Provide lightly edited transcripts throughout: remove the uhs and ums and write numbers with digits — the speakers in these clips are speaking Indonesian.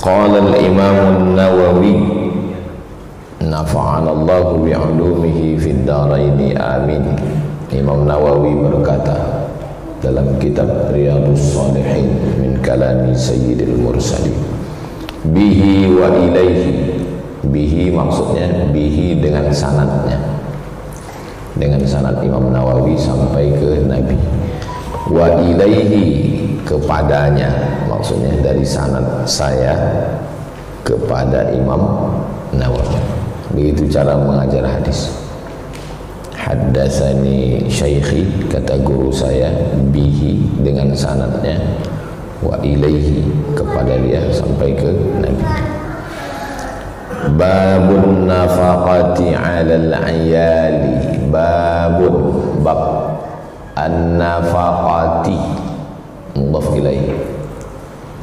Qala al-Imam an-Nawawi nafa'ana Allah bi'ulumihi fid dharain amin. Imam Nawawi berkata dalam kitab Riyadhus Shalihin min kalami Sayyidil Mursalin, bihi wa ilaihi. Bihi maksudnya bihi dengan sanadnya, dengan sanad Imam Nawawi sampai ke Nabi. Wa ilaihi kepadanya, maksudnya dari sanad saya kepada Imam Nawawi. Begitu cara mengajar hadis. Haddatsani syaikhi, kata guru saya, bihi dengan sanadnya, wa ilaihi kepada dia sampai ke Nabi. Babun nafaqati 'alal 'iyali. Babun bab an-nafaqati mudhaf ilaih.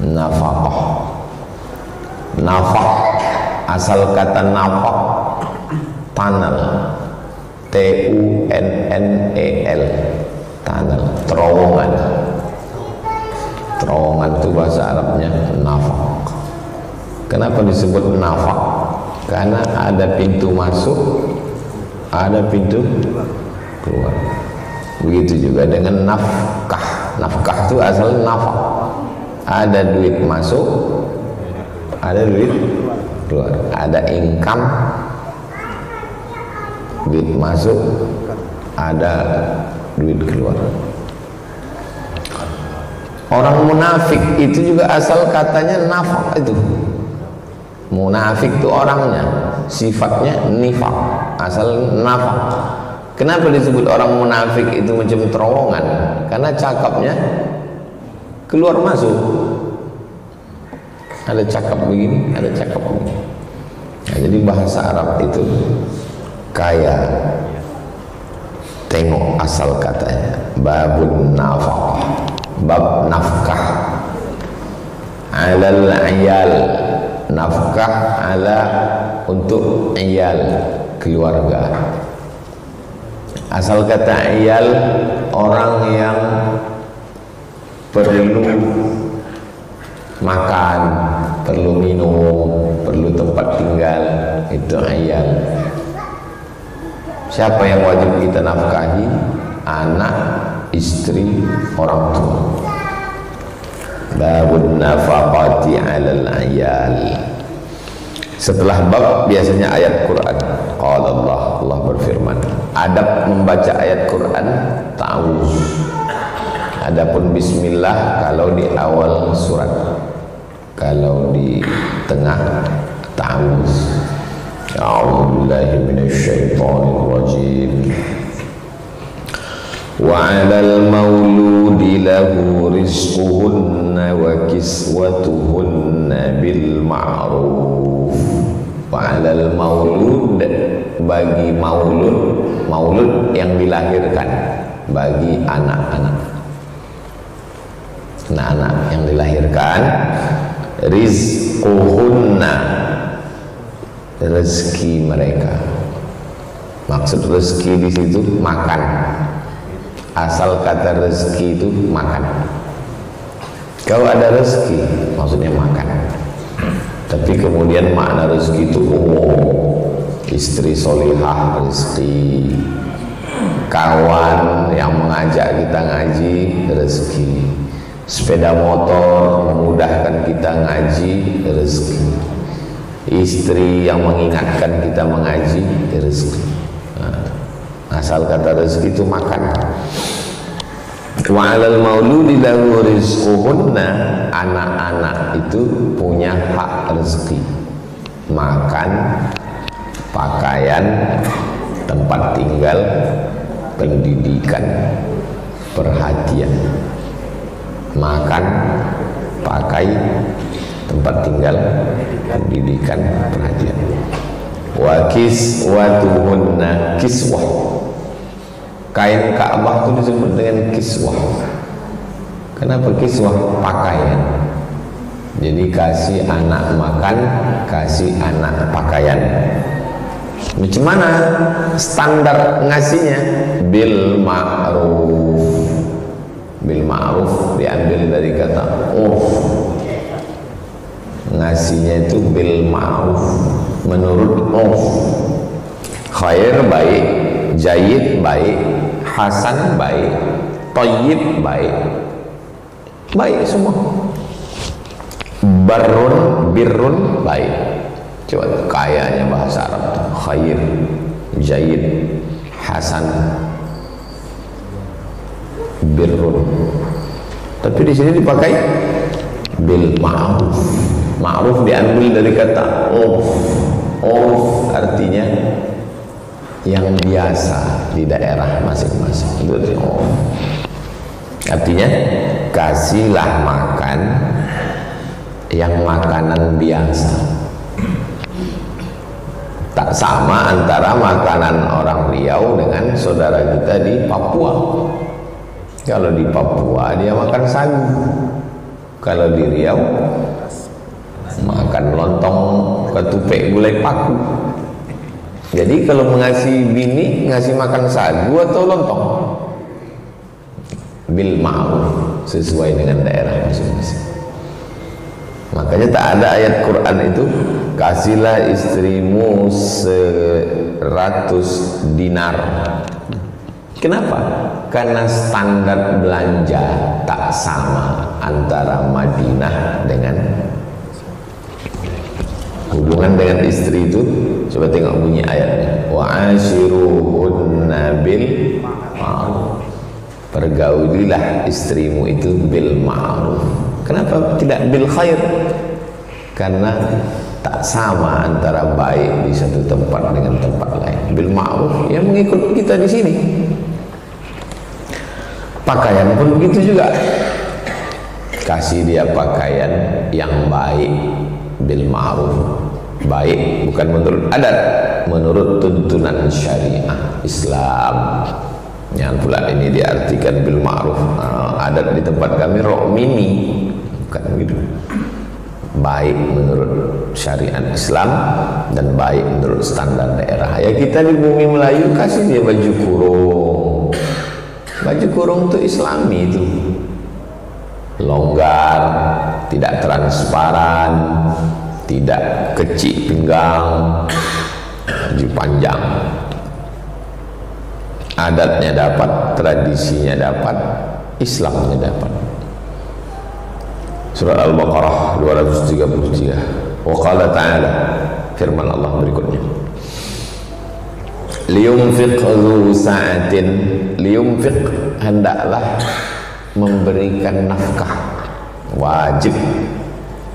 Nafaqah. Nafaq asal kata nafaq tanal. T-U-N-N-E-L, tanal, terowongan. Terowongan itu bahasa Arabnya nafaq. Kenapa disebut nafaq? Karena ada pintu masuk, ada pintu keluar. Begitu juga dengan nafkah. Nafkah itu asal nafaq. Ada duit masuk, ada duit keluar. Ada income, duit masuk, ada duit keluar. Orang munafik itu juga asal katanya nafaq itu. Munafik itu orangnya, sifatnya nifaq, asal nafaq. Kenapa disebut orang munafik itu macam terowongan? Karena cakapnya keluar masuk. Ada cakap begini, ada cakap begini. Nah, jadi bahasa Arab itu kaya. Tengok asal katanya. Babun nafaqah, bab nafkah. Alal iyal, nafkah ala untuk iyal, keluarga. Asal kata iyal, orang yang perlu makan, perlu minum, perlu tempat tinggal, itu iyal. Siapa yang wajib kita nafkahi? Anak, istri, orang tua. Babun nafaqati 'alal 'iyal. Setelah bab biasanya ayat Quran. Qala Allah berfirman. Adab membaca ayat Quran ta'awuz. Adapun bismillah kalau di awal surat. Kalau di tengah ta'awuz. A'udzubillahi minasyaitonir rajim. Wa 'alal mauludi lahu rizquhunna wa kiswatuhunna bil ma'ruf. Wa 'alal maulud, bagi maulud yang dilahirkan, bagi anak-anak yang dilahirkan, rizquhunna, rezeki mereka. Maksud rezeki di situ makan. Asal kata rezeki itu makan. Kalau ada rezeki maksudnya makan. Tapi kemudian makna rezeki itu istri solihah rezeki, kawan yang mengajak kita ngaji rezeki, sepeda motor memudahkan kita ngaji rezeki, istri yang mengingatkan kita mengaji rezeki. Asal kata rezeki itu makan. Wa 'alal mauludi lahu rizquhunna, anak-anak itu punya hak rezeki, makan, pakaian, tempat tinggal, pendidikan, perhatian. Makan, pakai, tempat tinggal, pendidikan, perhatian. Wa kiswatuhunna, kiswah. Kain Ka'bah itu disebut dengan kiswah. Kenapa kiswah? Pakaian. Jadi kasih anak makan, kasih anak pakaian. Macam mana standar ngasihnya? Bil ma'ruf. Bil ma'ruf diambil dari kata urf. ngasihnya itu bil ma'ruf, menurut urf. Khair baik, jayyid baik, hasan baik, thayyib baik, baik semua. Barrun, birrun baik. Coba kayanya bahasa Arab, khair, jayyid, hasan, birrun. Tapi di sini dipakai bil ma'ruf. Ma'ruf diambil dari kata urf. Urf artinya yang biasa di daerah masing-masing. Itu urf. Artinya kasihlah makan yang makanan biasa. Tak sama antara makanan orang Riau dengan saudara kita di Papua. Kalau di Papua dia makan sagu, kalau di Riau makan lontong ketupat gulai paku. Jadi kalau mengasihi bini, ngasih makan sagu atau lontong? Bil ma'ruf, sesuai dengan daerah masing-masing. Makanya tak ada ayat Quran itu kasihlah istrimu 100 dinar. Kenapa? Karena standar belanja tak sama antara Madinah dengan hubungan dengan istri itu. Coba tengok bunyi ayatnya, wa ashiruhunna bil ma'ruf. Pergaulilah istrimu itu bil ma'ruf. Kenapa tidak bil khair? Karena tak sama antara baik di satu tempat dengan tempat lain. Bil ma'ruf yang mengikut kita di sini. Pakaian pun begitu juga. Kasih dia pakaian yang baik bil ma'ruf. Baik bukan menurut adat, menurut tuntunan syariah Islam. Yang pula ini diartikan bil ma'ruf. Adat di tempat kami rok mini, bukan begitu. Baik menurut syariat Islam dan baik menurut standar daerah. Ya kita di bumi Melayu kasih dia baju kurung. Baju kurung itu Islami itu. Longgar, tidak transparan, tidak kecil pinggang, baju panjang. Adatnya dapat, tradisinya dapat, Islamnya dapat. Surah Al-Baqarah 233. Wa qala ta'ala, firman Allah berikutnya, liyunfiq dzu sa'atin, liyunfiq hendaklah memberikan nafkah, wajib.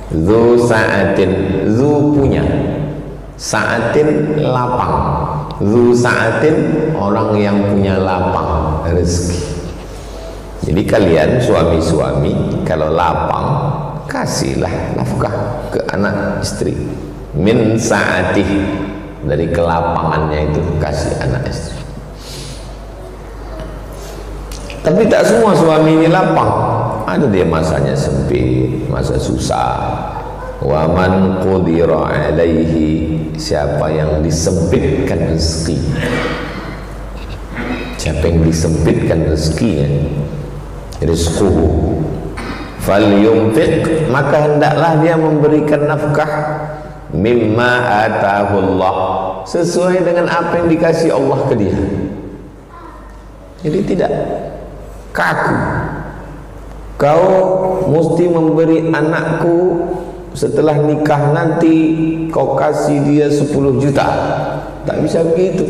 Dzu sa'atin, dzu punya, sa'atin lapang, dzu sa'atin orang yang punya lapang rezeki. Jadi kalian suami-suami kalau lapang kasihlah nafkah ke anak istri. Min sa'atih, dari kelapangannya itu kasih anak istri. Tapi tak semua suami ini lapang. Ada dia masanya sempit, masa susah. Wa man qudira alaihi, siapa yang disempitkan rezeki, siapa yang disempitkan rezekinya, rizquhu falyunfiq, maka hendaklah dia memberikan nafkah mimma atahullah, sesuai dengan apa yang dikasih Allah ke dia. Jadi tidak kaku. Kau mesti memberi anakku setelah nikah nanti kau kasih dia 10 juta. Tak bisa begitu.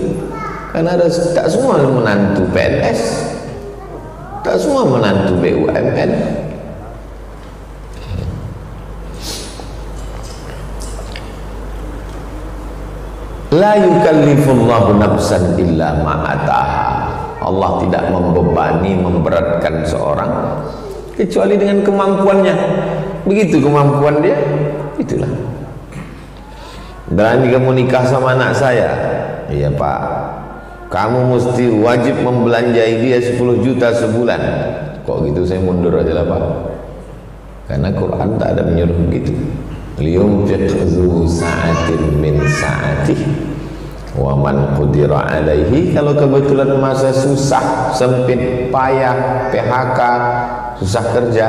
Karena ada, tak semua menantu PNS, tak semua menantu BUMN. La yukallifullahu nafsan illa ma'ataha. Allah tidak membebani, memberatkan seorang kecuali dengan kemampuannya. Begitu kemampuan dia, itulah. Dan jika mau nikah sama anak saya, iya pak, kamu mesti wajib membelanjai dia 10 juta sebulan. Kok gitu saya mundur aja lah pak. Karena Quran tak ada menyuruh begitu. Liyunfiq dzu sa'atin min sa'atih wa man qudira alaihi, kalau kebetulan masa susah, sempit, payah, PHK, susah kerja,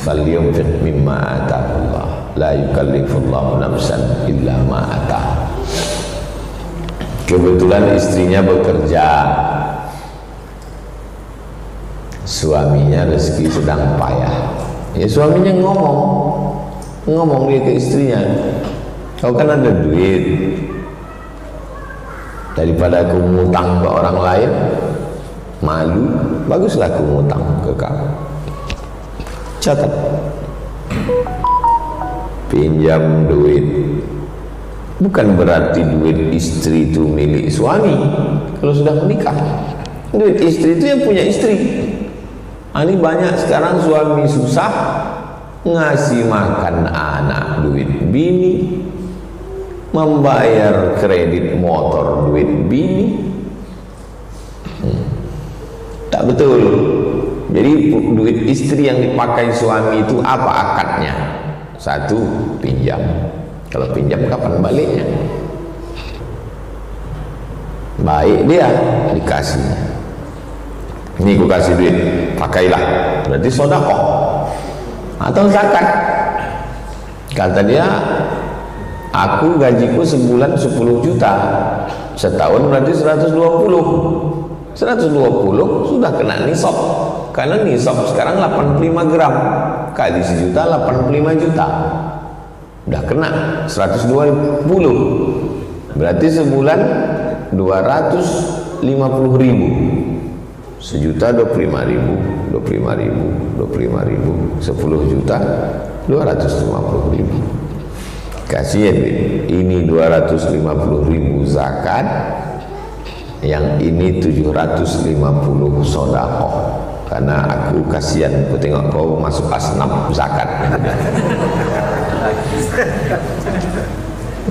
falyunfiq mimma atah, yukallifullahu nafsan illa ma atah. Kebetulan istrinya bekerja, suaminya rezeki sedang payah. Ya suaminya ngomong dia ke istrinya, kau kan ada duit, daripada aku ngutang ke orang lain malu, baguslah aku ngutang ke kau. Catat, pinjam duit bukan berarti duit istri itu milik suami kalau sudah menikah. Duit istri itu yang punya istri. Ini banyak sekarang suami susah ngasih makan anak duit bini, membayar kredit motor duit bini. Tak betul. Jadi duit istri yang dipakai suami itu apa akadnya? Satu, pinjam. Kalau pinjam kapan baliknya? Baik dia dikasih. Ini aku kasih duit, pakailah. Berarti sedekah atau zakat. Kata dia, aku gajiku sebulan 10 juta, setahun berarti 120 sudah kena nisab. Karena nisab sekarang 85 gram kali sejuta 85 juta, udah kena 120, berarti sebulan 250 ribu, sejuta 25 ribu, 10 juta 250 ribu. Kasih ya duit, ini 250 ribu zakat, yang ini 750 sedekah. Karena aku kasihan, aku tengok kau masuk asnaf zakat.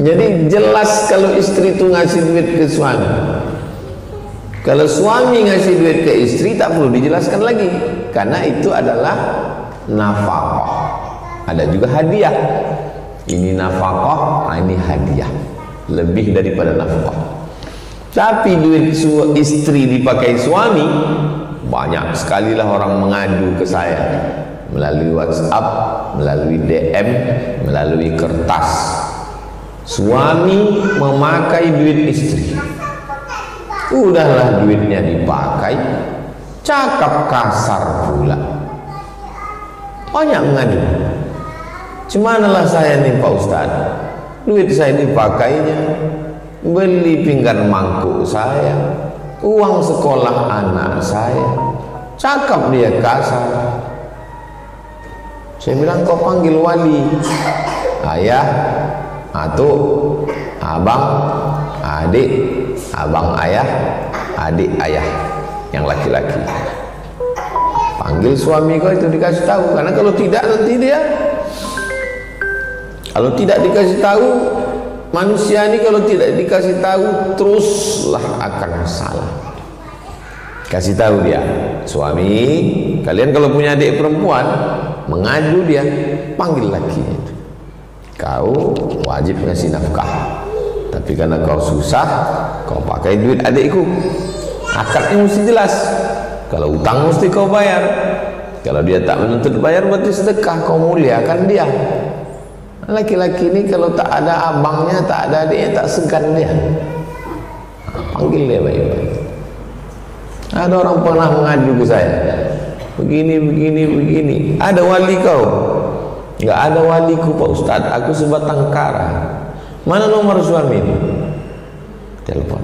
Jadi jelas kalau istri itu ngasih duit ke suami. Kalau suami ngasih duit ke istri tak perlu dijelaskan lagi, karena itu adalah nafkah. Ada juga hadiah. Ini nafkah, ini hadiah, lebih daripada nafkah. Tapi duit istri dipakai suami, banyak sekali lah orang mengadu ke saya melalui WhatsApp, melalui DM, melalui kertas. Suami memakai duit istri, udahlah duitnya dipakai, cakap kasar pula, banyak mengadu. Cemanalah saya nih Pak Ustadz, duit saya dipakainya beli pinggan mangkuk saya, uang sekolah anak saya, cakap dia kasar. Saya bilang kau panggil wali, ayah, atuk, abang, adik, abang ayah, adik ayah, yang laki-laki. Panggil suami kau itu dikasih tahu, karena kalau tidak nanti dia, kalau tidak dikasih tahu, manusia ini kalau tidak dikasih tahu teruslah akan salah. Kasih tahu dia, suami, kalian kalau punya adik perempuan mengadu dia, panggil laki itu. Kau wajib ngasih nafkah, tapi karena kau susah, kau pakai duit adikku. Akadnya mesti jelas. Kalau utang mesti kau bayar. Kalau dia tak menuntut bayar, berarti sedekah, kau muliakan dia. Laki-laki ini kalau tak ada abangnya, tak ada adiknya, tak segan dia. Panggil dia baik-baik. Ada orang pernah mengadu ke saya, begini. Ada wali kau? Enggak ada waliku Pak Ustadz, aku sebatang kara. Mana nomor suami? Telepon.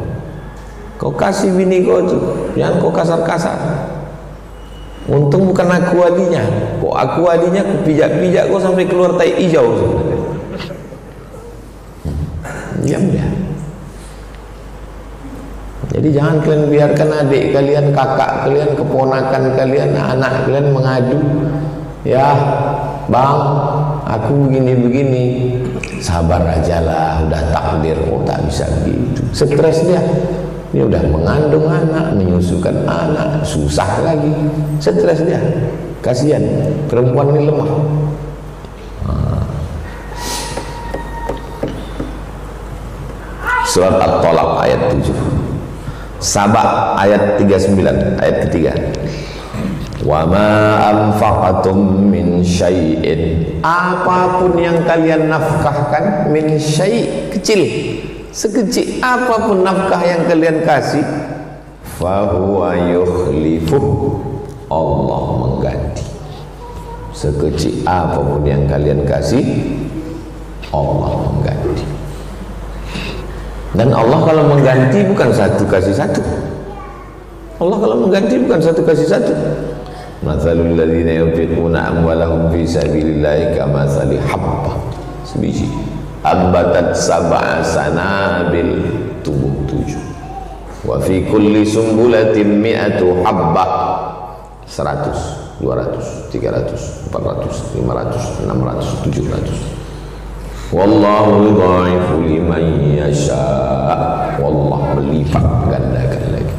Kau kasih bini kau tuh, jangan kau kasar-kasar. Untung bukan aku walinya. Kok aku walinya, aku pijak-pijak kau sampai keluar tai hijau. Diam dia. Jadi jangan kalian biarkan adik kalian, kakak kalian, keponakan kalian, anak kalian mengadu. Ya bang, aku begini. Sabar aja lah, udah takdir. Oh tak bisa gitu. Stres dia. Dia udah mengandung anak, menyusukan anak, susah lagi, stres dia. Kasihan, perempuan ini lemah. Surat At-Talaq ayat 7, Saba ayat 39, ayat ketiga. Wa ma anfaqatum min syai'in, apapun yang kalian nafkahkan, min syai' kecil, sekecil apapun nafkah yang kalian kasih, fahuwa yukhlifuh, Allah mengganti. Sekecil apapun yang kalian kasih, Allah mengganti. Dan Allah kalau mengganti bukan satu kasih satu. Allah kalau mengganti bukan satu kasih satu. Matsalul ladzina yunfiquna amwalahum fi sabilillahi kamatsali habbah, sebiji ambatat sab'a sanabil, tumbuh 7. Wa fi kulli sumbulatin mi'atu habbah, 100, 200, 300, 400, 500, 600, 700. Wallahu yudha'ifu liman yasha', wallah melipat gandakan lagi.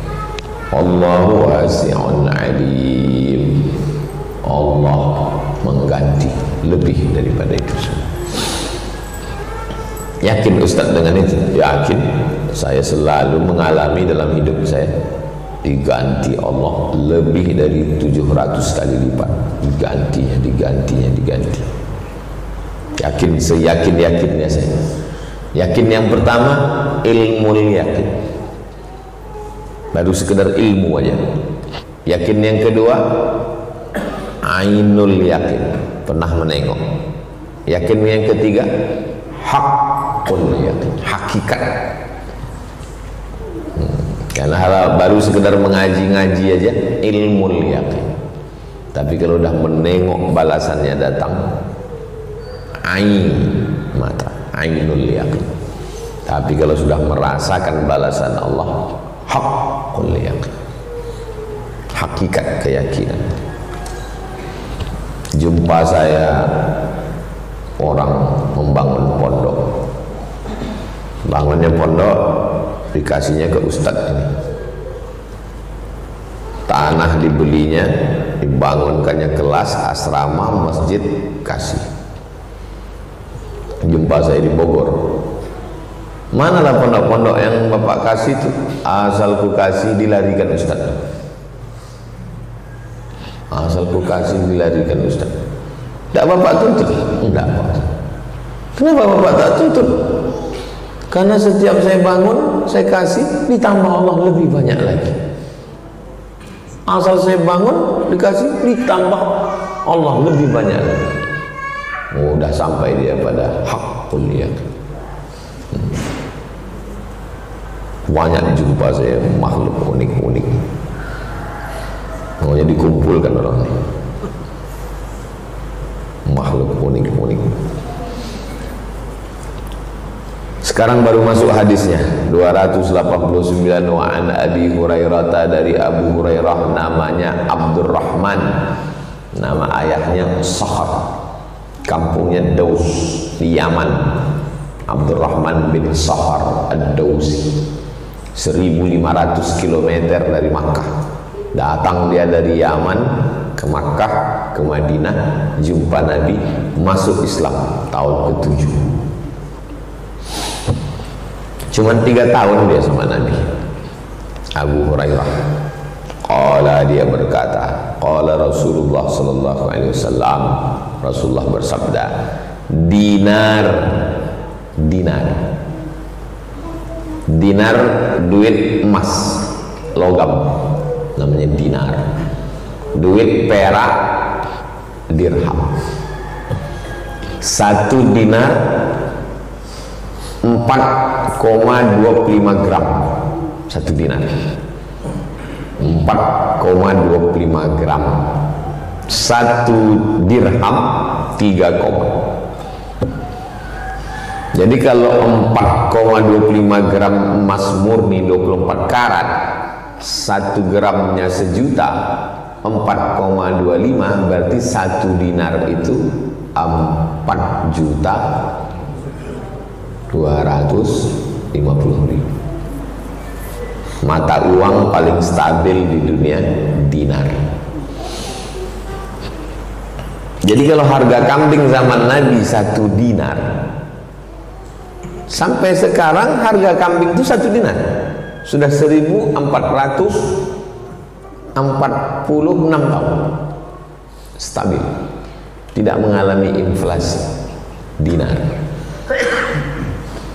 Allahu wasi'un alim, Allah mengganti lebih daripada itu semua. Yakin Ustaz dengan itu? Yakin. Saya selalu mengalami dalam hidup saya, diganti Allah lebih dari 700 kali lipat, diganti. Yakin, seyakin-yakinnya saya. Yakin yang pertama, ilmu yakin, baru sekedar ilmu aja. Yakin yang kedua, ainul yakin, pernah menengok. Yakin yang ketiga, hakul yakin, hakikat. Karena baru sekedar mengaji-ngaji aja, ilmu yakin. Tapi kalau udah menengok balasannya datang, ain mata, ainul yakin. Tapi kalau sudah merasakan balasan Allah, hakul yakin, hakikat keyakinan. Jumpa saya orang membangun pondok, bangunnya pondok dikasihnya ke Ustadz ini, tanah dibelinya, dibangunkannya kelas, asrama, masjid, kasih. Jumpa saya di Bogor, manalah pondok-pondok yang Bapak kasih itu? Asal ku kasih dilarikan Ustaz. Asal ku kasih dilarikan Ustaz. Tidak Bapak tuntut? Tidak Pak. Kenapa Bapak tak tuntut? Karena setiap saya bangun, saya kasih, ditambah Allah lebih banyak lagi. Asal saya bangun, dikasih, ditambah Allah lebih banyak lagi. Udah sampai dia pada hakul yakin. Banyak jumpa saya makhluk unik-unik, maunya dikumpulkan orang ini, makhluk unik-unik. Sekarang baru masuk hadisnya 289. Wa an Abi Hurairah, dari Abu Hurairah, namanya Abdurrahman, nama ayahnya Sakhar, kampungnya Daus di Yaman. Abdurrahman bin Sakhar ad-Dausi, 1500 km dari Makkah. Datang dia dari Yaman ke Makkah, ke Madinah, jumpa Nabi, masuk Islam tahun ke-7. Cuman 3 tahun dia sama Nabi. Abu Hurairah, qala, dia berkata, qala Rasulullah sallallahu alaihi wasallam, Rasulullah bersabda, dinar duit emas, logam, namanya dinar. Duit perak, dirham. 1 dinar 4,25 gram. 1 dinar 4,25 gram. 1 dirham 3, jadi kalau 4,25 gram emas murni 24 karat, 1 gramnya sejuta, 4,25, berarti 1 dinar itu 4.250.000. Mata uang paling stabil di dunia, dinar. Jadi kalau harga kambing zaman Nabi 1 dinar, sampai sekarang harga kambing itu 1 dinar sudah 1.400 46 tahun stabil, tidak mengalami inflasi dinar.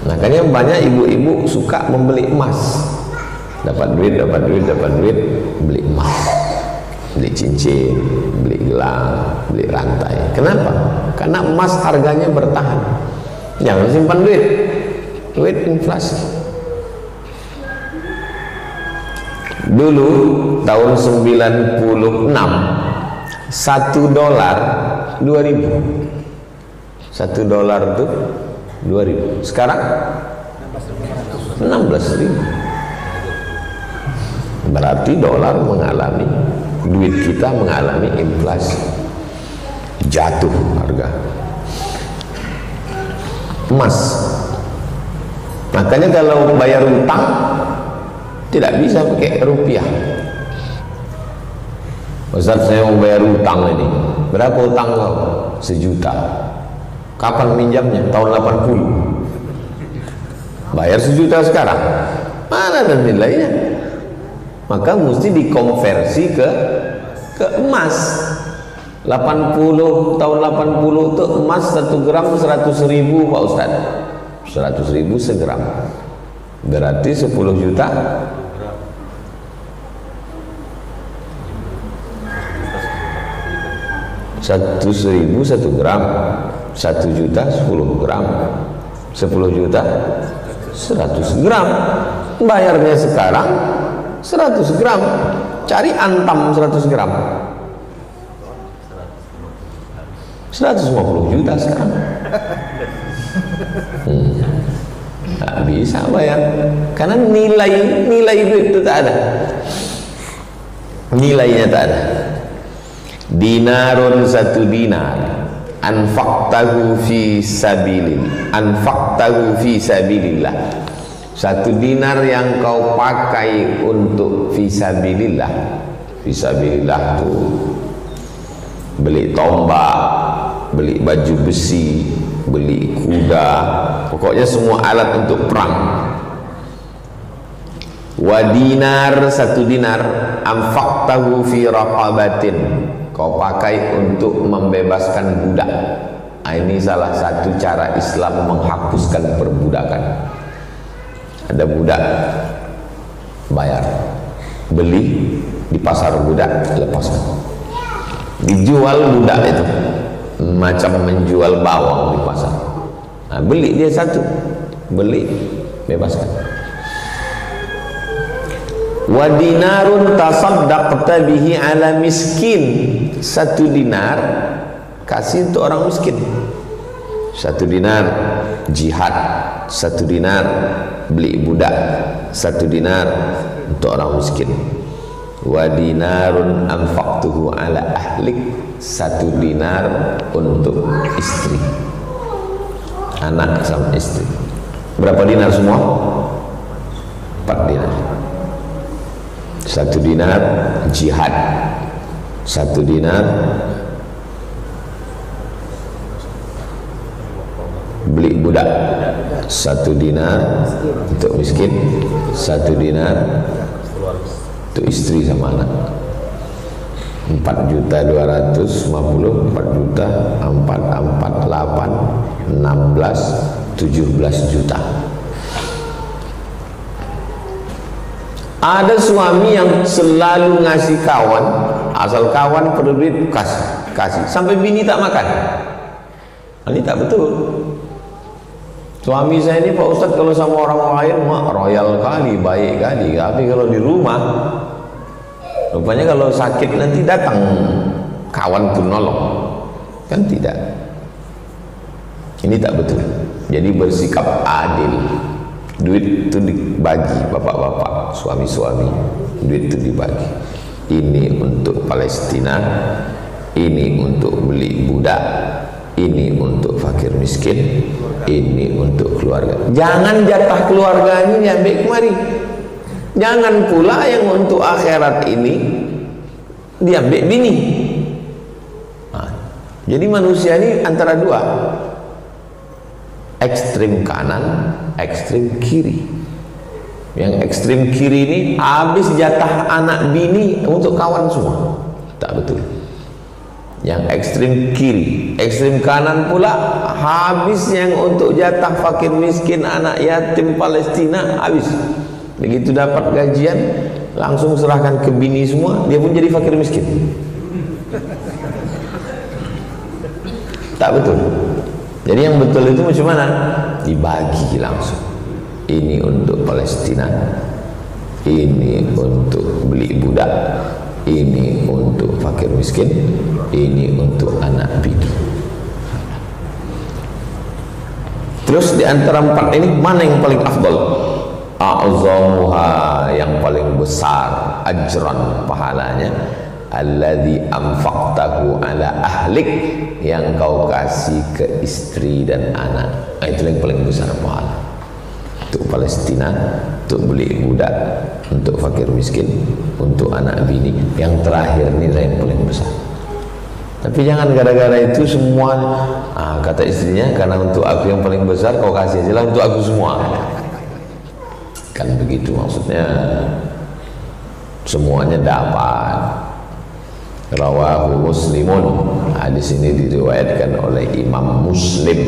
Makanya banyak ibu-ibu suka membeli emas, dapat duit, beli emas, beli cincin, beli gelang, beli rantai. Kenapa? Karena emas harganya bertahan. Jangan simpan duit inflasi. Dulu tahun 96, $1 2.000. $1 itu 2.000. Sekarang 16.000. Berarti duit kita mengalami inflasi, jatuh harga. Emas, makanya kalau bayar utang tidak bisa pakai rupiah. Ustaz, saya mau bayar utang ini. Berapa utang kau? 1 juta. Kapan minjamnya? Tahun 80. Bayar 1 juta sekarang, mana ada nilainya? Maka mesti dikonversi ke emas. 80, tahun 80 itu emas 1 gram 100.000 Pak Ustaz. 100.000 segram, berarti 10 juta. 100.000 1 gram, 1 juta 10 gram, 10 juta 100 gram. Bayarnya sekarang 100 gram, cari antam 100 gram, 150 juta sekarang. Tak bisa bayar, karena nilai duit itu tak ada, nilainya tak ada. Dinarun 1 dinar anfaqtahu fi sabilillah, 1 dinar yang kau pakai untuk fisabilillah. Fisabilillah itu beli tombak, beli baju besi, beli kuda, pokoknya semua alat untuk perang. Wa dinar, 1 dinar anfaqtahu fi raqabatin, kau pakai untuk membebaskan budak. Ini salah satu cara Islam menghapuskan perbudakan. Ada budak, bayar, beli di pasar budak, lepaskan. Dijual budak itu macam menjual bawang di pasar. Nah, beli dia 1, beli, bebaskan. Wa dinarun tasaddaqta bihi ala miskin, 1 dinar kasih untuk orang miskin. 1 dinar jihad, 1 dinar beli budak, 1 dinar untuk orang miskin. Wa dinarun anfaqtuhu ala ahlik, 1 dinar untuk istri, anak sama istri. Berapa dinar semua? 4 dinar. 1 dinar jihad, 1 dinar beli budak, 1 dinar untuk miskin, 1 dinar untuk istri sama anak. 4.250.000, 4 juta, 4, 8, 16, 17 juta. Ada suami yang selalu ngasih kawan, asal kawan perlu duit kasih, sampai bini tak makan. Ini tak betul. Suami saya ini Pak Ustadz kalau sama orang lain mah royal kali, baik kali, tapi kalau di rumah rupanya kalau sakit nanti datang kawan pun nolong, kan tidak. Ini tak betul. Jadi bersikap adil. Duit itu dibagi, bapak-bapak, suami-suami, duit itu dibagi. Ini untuk Palestina, ini untuk beli budak, ini untuk fakir miskin, ini untuk keluarga. Jangan jatah keluarga ini diambil kemari. Jangan pula yang untuk akhirat ini diambil bini. Nah, jadi manusia ini antara 2, ekstrim kanan, ekstrim kiri. Yang ekstrim kiri ini habis jatah anak bini untuk kawan semua. Tak betul. Yang ekstrim kiri, ekstrim kanan pula habis yang untuk jatah fakir miskin, anak yatim Palestina habis. Begitu dapat gajian langsung serahkan ke bini semua, dia pun jadi fakir miskin. Tak betul. Jadi yang betul itu macam mana? Dibagi langsung. Ini untuk Palestina, ini untuk beli budak, ini untuk fakir miskin, ini untuk anak bini. Terus di antara empat ini mana yang paling afdal? A'zamuha, yang paling besar ajran pahalanya, alladzi anfaqtahu ala ahlik, yang kau kasih ke istri dan anak. Itu yang paling besar pahala. Untuk Palestina, untuk beli budak, untuk fakir miskin, untuk anak bini. Yang terakhir nilai yang paling besar. Tapi jangan gara-gara itu semua kata istrinya, karena untuk aku yang paling besar kau kasih aja lah untuk aku semua. Kan begitu maksudnya, semuanya dapat. Rawahu Muslimun, hadis ini diriwayatkan oleh Imam Muslim.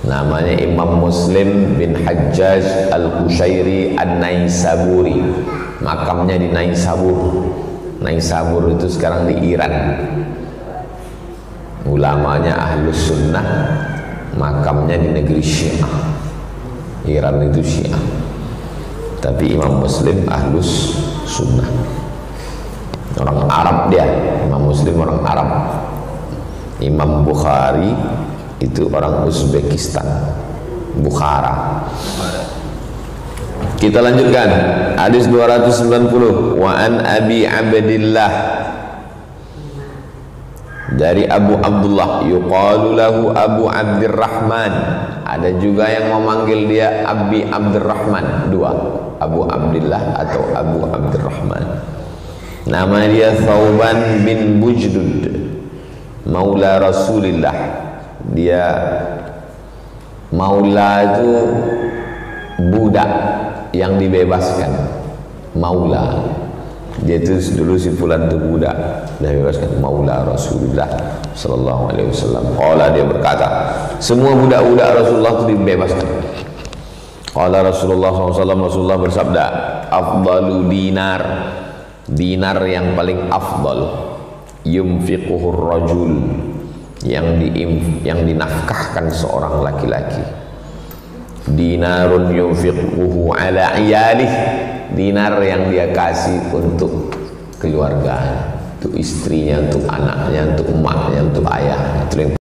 Namanya Imam Muslim bin Hajjaj Al-Qushairi An-Naisaburi. Makamnya di Naisabur. Naisabur itu sekarang di Iran. Ulamanya Ahlus Sunnah, makamnya di negeri Syiah. Iran itu Syiah, tapi Imam Muslim Ahlus Sunnah. Orang Arab dia, Imam Muslim orang Arab. Imam Bukhari itu orang Uzbekistan, Bukhara. Kita lanjutkan hadis 290. Wa an Abi Abdillah, dari Abu Abdullah, yuqalu lahu Abu Abdurrahman. Ada juga yang memanggil dia Abi Abdurrahman, dua, Abu Abdillah atau Abu Abdurrahman. Nama dia Thauban bin Bujdud, maula Rasulillah. Dia maula itu budak yang dibebaskan, maula. Dia itu dulu si fulan itu budak dan bebaskan, maula Rasulullah sallallahu alaihi wasallam. Qala, dia berkata, semua budak-budak Rasulullah itu dibebaskan. Qala Rasulullah SAW, Rasulullah bersabda, afdalu dinar, dinar yang paling afdal, yunfiquhur rajul, yang dinafkahkan seorang laki-laki. Dinarun yunfiquhu ala iyalih, dinar yang dia kasih untuk keluarga, untuk istrinya, untuk anaknya, untuk emaknya, untuk ayahnya. Itu yang